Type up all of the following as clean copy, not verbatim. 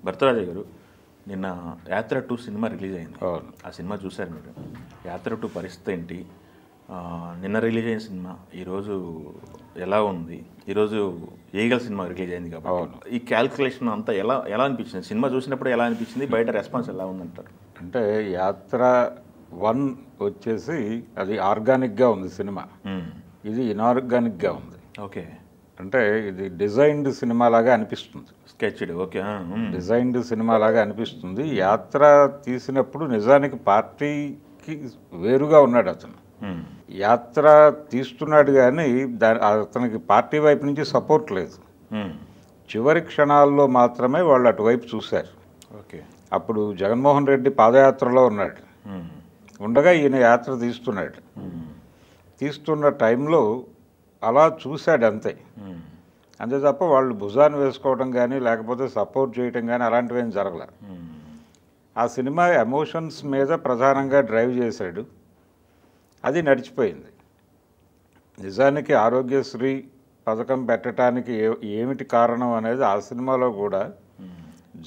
భరతరాజు గారు నిన్న యాత్ర 2 సినిమా రిలీజ్ అయింది. ఆ సినిమా చూశారు మీరు. యాత్ర 2 పరిస్థితి ఏంటి? నిన్న రిలీజ్ అయిన సినిమా ఈరోజు ఎలా ఉంది? ఈరోజు ఏగల్ సినిమా రిలీజ్ అయింది కాబట్టి ఈ క్యాల్కులేషన్ అంతా ఎలా ఎలా అనిపించింది? సినిమా చూసినప్పుడు ఎలా అనిపించింది? బయట రెస్పాన్స్ ఎలా ఉందంటారు? అంటే యాత్ర 1 వచ్చేసి అది ఆర్గానిక్గా ఉంది సినిమా. ఇది ఇనార్గానిక్గా ఉంది. ఓకే. అంటే ఇది డిజైన్డ్ సినిమా లాగా అనిపిస్తుంది. స్కెచ్డ్. ఓకే. డిజైన్డ్ సినిమా లాగా అనిపిస్తుంది. యాత్ర తీసినప్పుడు నిజానికి పార్టీకి వేరుగా ఉన్నాడు అతను. యాత్ర తీస్తున్నాడు కానీ అతనికి పార్టీ వైపు నుంచి సపోర్ట్ లేదు. చివరి క్షణాల్లో మాత్రమే వాళ్ళు అటువైపు చూశారు. ఓకే. అప్పుడు జగన్మోహన్ రెడ్డి పాదయాత్రలో ఉన్నాడు. ఉండగా ఈయన యాత్ర తీస్తున్నాడు. తీస్తున్న టైంలో అలా చూశాడు అంతే. అంతే తప్ప వాళ్ళు భుజాన్ని వేసుకోవడం కానీ లేకపోతే సపోర్ట్ చేయటం కానీ అలాంటివి ఏం జరగలే. ఆ సినిమా ఎమోషన్స్ మీద ప్రధానంగా డ్రైవ్ చేశాడు. అది నడిచిపోయింది. నిజానికి ఆరోగ్యశ్రీ పథకం పెట్టడానికి ఏమిటి కారణం అనేది ఆ సినిమాలో కూడా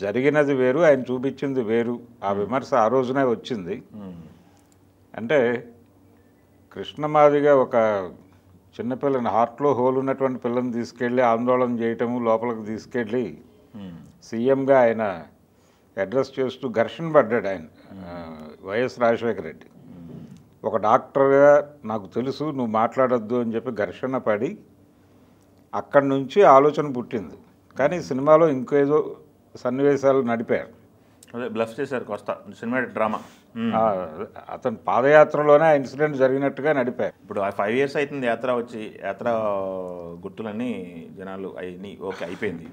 జరిగినది వేరు, ఆయన చూపించింది వేరు. ఆ విమర్శ ఆ రోజునే వచ్చింది. అంటే కృష్ణమాదిగా ఒక చిన్నపిల్లని హార్ట్లో హోల్ ఉన్నటువంటి పిల్లని తీసుకెళ్ళి ఆందోళన చేయటము, లోపలికి తీసుకెళ్ళి సీఎంగా ఆయన అడ్రస్ చేస్తూ ఘర్షణ పడ్డాడు ఆయన వైఎస్ రాజశేఖర రెడ్డి. ఒక డాక్టర్గా నాకు తెలుసు నువ్వు మాట్లాడొద్దు అని చెప్పి ఘర్షణ పడి అక్కడి నుంచి ఆలోచన పుట్టింది. కానీ సినిమాలో ఇంకేదో సన్నివేశాలు నడిపారు. అదే బ్లఫ్ చేశారు కొస్తా సినిమా డ్రామా. అతను పాదయాత్రలోనే ఆ ఇన్సిడెంట్ జరిగినట్టుగా నడిపారు. ఇప్పుడు 5 years అవుతుంది యాత్ర వచ్చి. యాత్ర గుర్తులన్నీ జనాలు అయ్యి ఓకే అయిపోయింది.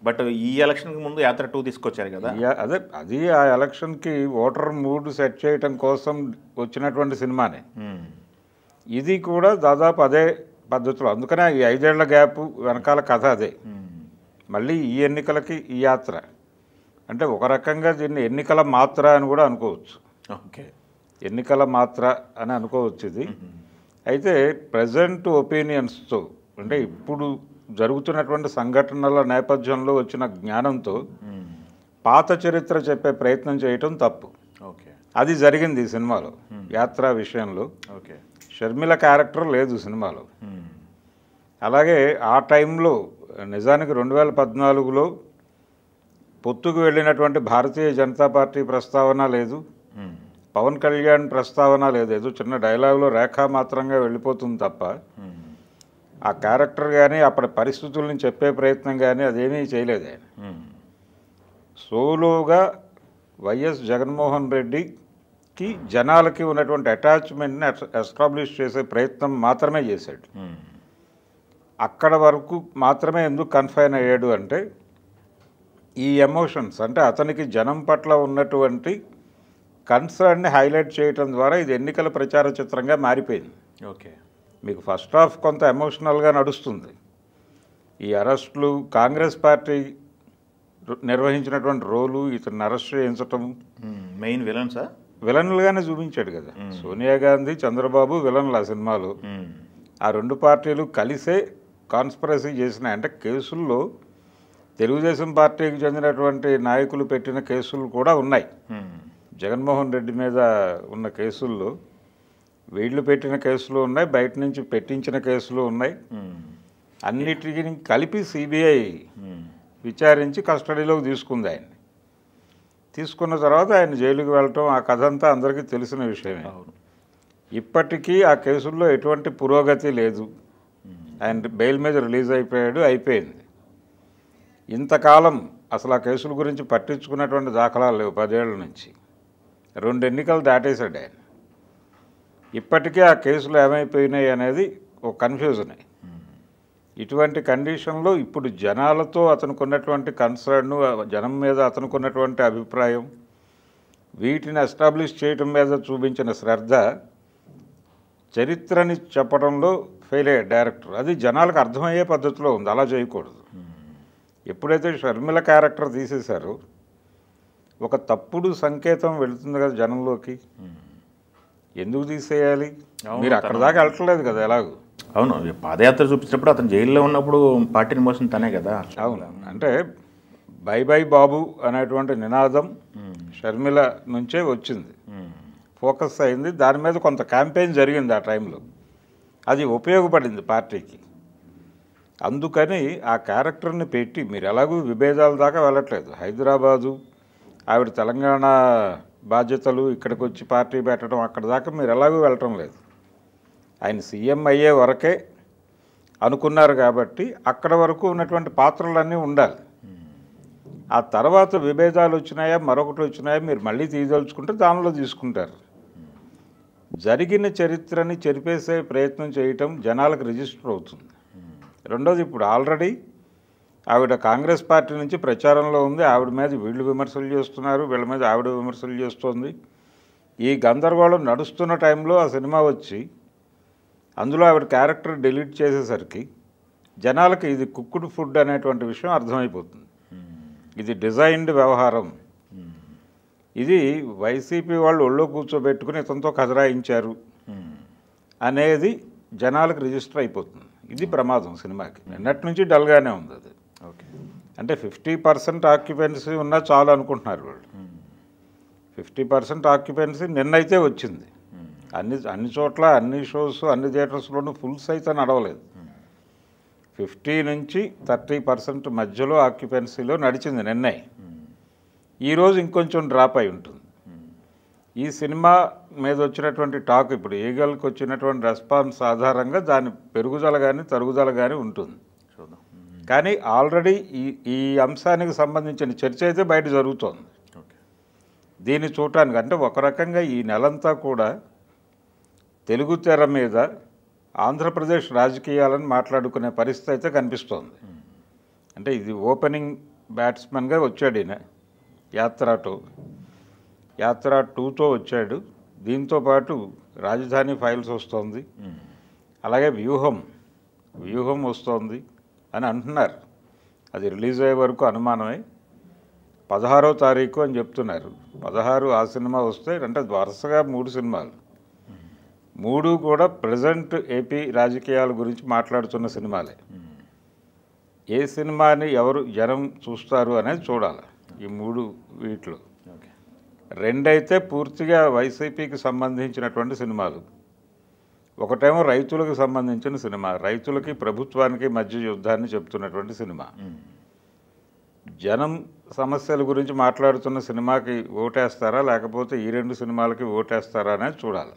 బట్ ఈ ఎలక్షన్కి ముందు యాత్ర 2 తీసుకొచ్చారు కదా. అది ఆ ఎలక్షన్కి ఓటర్ మూడ్ సెట్ చేయటం కోసం వచ్చినటువంటి సినిమానే. ఇది కూడా దాదాపు అదే పద్ధతిలో. అందుకనే ఈ 5 ఏళ్ల గ్యాప్ వెనకాల కథ అదే. మళ్ళీ ఈ ఎన్నికలకి ఈ యాత్ర అంటే ఒక రకంగా దీన్ని ఎన్నికల మాత్ర అని కూడా అనుకోవచ్చు. ఓకే. ఎన్నికల మాత్ర అని అనుకోవచ్చు ఇది. అయితే ప్రజెంట్ ఒపీనియన్స్తో అంటే ఇప్పుడు జరుగుతున్నటువంటి సంఘటనల నేపథ్యంలో వచ్చిన జ్ఞానంతో పాత చరిత్ర చెప్పే ప్రయత్నం చేయటం తప్పు. ఓకే. అది జరిగింది ఈ సినిమాలో. యాత్ర విషయంలో ఓకే. షర్మిల క్యారెక్టర్ లేదు సినిమాలో. అలాగే ఆ టైంలో నిజానికి 2014లో పొత్తుకు వెళ్ళినటువంటి భారతీయ జనతా పార్టీ ప్రస్తావన లేదు, పవన్ కళ్యాణ్ ప్రస్తావన లేదు. ఏదో చిన్న డైలాగులో రేఖామాత్రంగా వెళ్ళిపోతుంది తప్ప ఆ క్యారెక్టర్ కానీ అప్పటి పరిస్థితులను చెప్పే ప్రయత్నం కానీ అదేమీ చేయలేదు ఆయన. సోలోగా వైఎస్ జగన్మోహన్ రెడ్డికి జనాలకి ఉన్నటువంటి అటాచ్మెంట్ని ఎస్టాబ్లిష్ చేసే ప్రయత్నం మాత్రమే చేశాడు. అక్కడ వరకు మాత్రమే ఎందుకు కన్ఫైన్ అయ్యాడు అంటే ఈ ఎమోషన్స్ అంటే అతనికి జనం పట్ల ఉన్నటువంటి కన్సర్న్ని హైలైట్ చేయటం ద్వారా ఇది ఎన్నికల ప్రచార చిత్రంగా మారిపోయింది. ఓకే. మీకు ఫస్ట్ హాఫ్ కొంత ఎమోషనల్గా నడుస్తుంది. ఈ అరెస్టులు కాంగ్రెస్ పార్టీ నిర్వహించినటువంటి రోలు, ఇతను అరెస్ట్ చేయించటం, మెయిన్ విలన్సా విలన్లుగానే చూపించాడు కదా. సోనియా గాంధీ, చంద్రబాబు విలన్లు ఆ సినిమాలో. ఆ 2 పార్టీలు కలిసే కాన్స్పిరసీ చేసినాయి. అంటే కేసుల్లో తెలుగుదేశం పార్టీకి చెందినటువంటి నాయకులు పెట్టిన కేసులు కూడా ఉన్నాయి. జగన్మోహన్ రెడ్డి మీద ఉన్న కేసుల్లో వీళ్ళు పెట్టిన కేసులు ఉన్నాయి, బయట నుంచి పెట్టించిన కేసులు ఉన్నాయి. అన్నిటిని కలిపి సిబిఐ విచారించి కస్టడీలోకి తీసుకుంది ఆయన్ని. తీసుకున్న తర్వాత ఆయన జైలుకి వెళ్ళటం ఆ కథ అంతా అందరికీ తెలిసిన విషయమే. ఇప్పటికీ ఆ కేసుల్లో ఎటువంటి పురోగతి లేదు. ఆయన బెయిల్ మీద రిలీజ్ అయిపోయాడు, అయిపోయింది. ఇంతకాలం అసలు ఆ కేసుల గురించి పట్టించుకున్నటువంటి దాఖలాలు లేవు. 10 ఏళ్ల నుంచి 2 ఎన్నికలు దాటేశాడు ఆయన. ఇప్పటికీ ఆ కేసులు ఏమైపోయినాయి అనేది ఒక కన్ఫ్యూజన్. ఇటువంటి కండిషన్లో ఇప్పుడు జనాలతో అతనికి ఉన్నటువంటి కన్సర్న్, జనం మీద అతనికి ఉన్నటువంటి అభిప్రాయం, వీటిని ఎస్టాబ్లిష్ చేయటం మీద చూపించిన శ్రద్ధ చరిత్రని చెప్పడంలో ఫెయిల్ అయ్యాడు డైరెక్టర్. అది జనాలకు అర్థమయ్యే పద్ధతిలో ఉంది. అలా చేయకూడదు. ఎప్పుడైతే షర్మిల క్యారెక్టర్ తీసేశారో ఒక తప్పుడు సంకేతం వెళుతుంది కదా జనంలోకి. ఎందుకు తీసేయాలి? మీరు అక్కడ దాకా వెళ్ళట్లేదు కదా ఎలాగో. అవును, పాదయాత్ర చూపించినప్పుడు అతను జైల్లో ఉన్నప్పుడు పార్టీని మోసం తనే కదా. అవును, అంటే బై బై బాబు అనేటువంటి నినాదం షర్మిల నుంచే వచ్చింది, ఫోకస్ అయింది. దాని మీద కొంత క్యాంపెయిన్ జరిగింది ఆ టైంలో, అది ఉపయోగపడింది పార్టీకి. అందుకని ఆ క్యారెక్టర్ని పెట్టి మీరు ఎలాగూ విభేదాల దాకా వెళ్ళట్లేదు. హైదరాబాదు, ఆవిడ తెలంగాణ బాధ్యతలు, ఇక్కడికి వచ్చి పార్టీ పెట్టడం, అక్కడ దాకా మీరు ఎలాగూ వెళ్ళటం లేదు. ఆయన సీఎం అయ్యే వరకే అనుకున్నారు కాబట్టి అక్కడ వరకు ఉన్నటువంటి పాత్రలన్నీ ఉండాలి. ఆ తర్వాత విభేదాలు వచ్చినాయా, మరొకటి వచ్చినాయా, మీరు మళ్ళీ తీయదలుచుకుంటే దానిలో తీసుకుంటారు. జరిగిన చరిత్రని చెరిపేసే ప్రయత్నం చేయటం జనాలకు రిజిస్టర్ అవుతుంది. రెండోది, ఇప్పుడు ఆల్రెడీ ఆవిడ కాంగ్రెస్ పార్టీ నుంచి ప్రచారంలో ఉంది. ఆవిడ మీద వీళ్ళు విమర్శలు చేస్తున్నారు, వీళ్ళ మీద ఆవిడ విమర్శలు చేస్తుంది. ఈ గందరగోళం నడుస్తున్న టైంలో ఆ సినిమా వచ్చి అందులో ఆవిడ క్యారెక్టర్ డిలీట్ చేసేసరికి జనాలకి ఇది కుక్డ్ ఫుడ్ అనేటువంటి విషయం అర్థమైపోతుంది. ఇది డిజైన్డ్ వ్యవహారం, ఇది వైసీపీ వాళ్ళు ఒళ్ళో కూర్చోబెట్టుకుని ఇతనితో కదరాయించారు అనేది జనాలకు రిజిస్టర్ అయిపోతుంది. ఇది ప్రమాదం సినిమాకి. నిన్నటి నుంచి డల్గానే ఉంది అది. ఓకే, అంటే 50% ఆక్యుపెన్సీ ఉన్నా చాలు అనుకుంటున్నారు వాళ్ళు. 50% ఆక్యుపెన్సీ నిన్నైతే వచ్చింది. అన్ని చోట్ల, అన్ని షోస్, అన్ని థియేటర్స్లోనూ ఫుల్స్ అయితే నడవలేదు. 50 నుంచి 30% మధ్యలో ఆక్యుపెన్సీలో నడిచింది నిన్నే. ఈరోజు ఇంకొంచెం డ్రాప్ అయి ఉంటుంది. ఈ సినిమా మీద వచ్చినటువంటి టాక్, ఇప్పుడు ఈగల్కి వచ్చినటువంటి రెస్పాన్స్ ఆధారంగా దాని పెరుగుదల కానీ తరుగుదల కానీ ఉంటుంది. కానీ ఆల్రెడీ ఈ అంశానికి సంబంధించిన చర్చ అయితే బయట జరుగుతోంది. దీన్ని చూడటానికి అంటే ఒక రకంగా ఈ నెలంతా కూడా తెలుగు తెర మీద ఆంధ్రప్రదేశ్ రాజకీయాలను మాట్లాడుకునే పరిస్థితి అయితే కనిపిస్తోంది. అంటే ఇది ఓపెనింగ్ బ్యాట్స్మెన్గా వచ్చాడు ఈయన, యాత్ర 2తో వచ్చాడు. దీంతోపాటు రాజధాని ఫైల్స్ వస్తుంది, అలాగే వ్యూహం వస్తుంది అని అంటున్నారు. అది రిలీజ్ అయ్యే వరకు అనుమానమే. 16వ తారీఖు అని చెప్తున్నారు. 16 ఆ సినిమా వస్తే, అంటే వరుసగా 3 సినిమాలు, 3 కూడా ప్రజెంట్ ఏపీ రాజకీయాల గురించి మాట్లాడుతున్న సినిమాలే. ఏ సినిమాని జనం చూస్తారు అనేది చూడాలి. ఈ 3 వీటిలో 2 అయితే పూర్తిగా వైసీపీకి సంబంధించినటువంటి సినిమాలు. ఒకటేమో రైతులకు సంబంధించిన సినిమా, రైతులకి ప్రభుత్వానికి మధ్య యుద్ధాన్ని చెప్తున్నటువంటి సినిమా. జనం సమస్యల గురించి మాట్లాడుతున్న సినిమాకి ఓటేస్తారా, లేకపోతే ఈ 2 సినిమాలకి ఓటేస్తారా అనేది చూడాలి.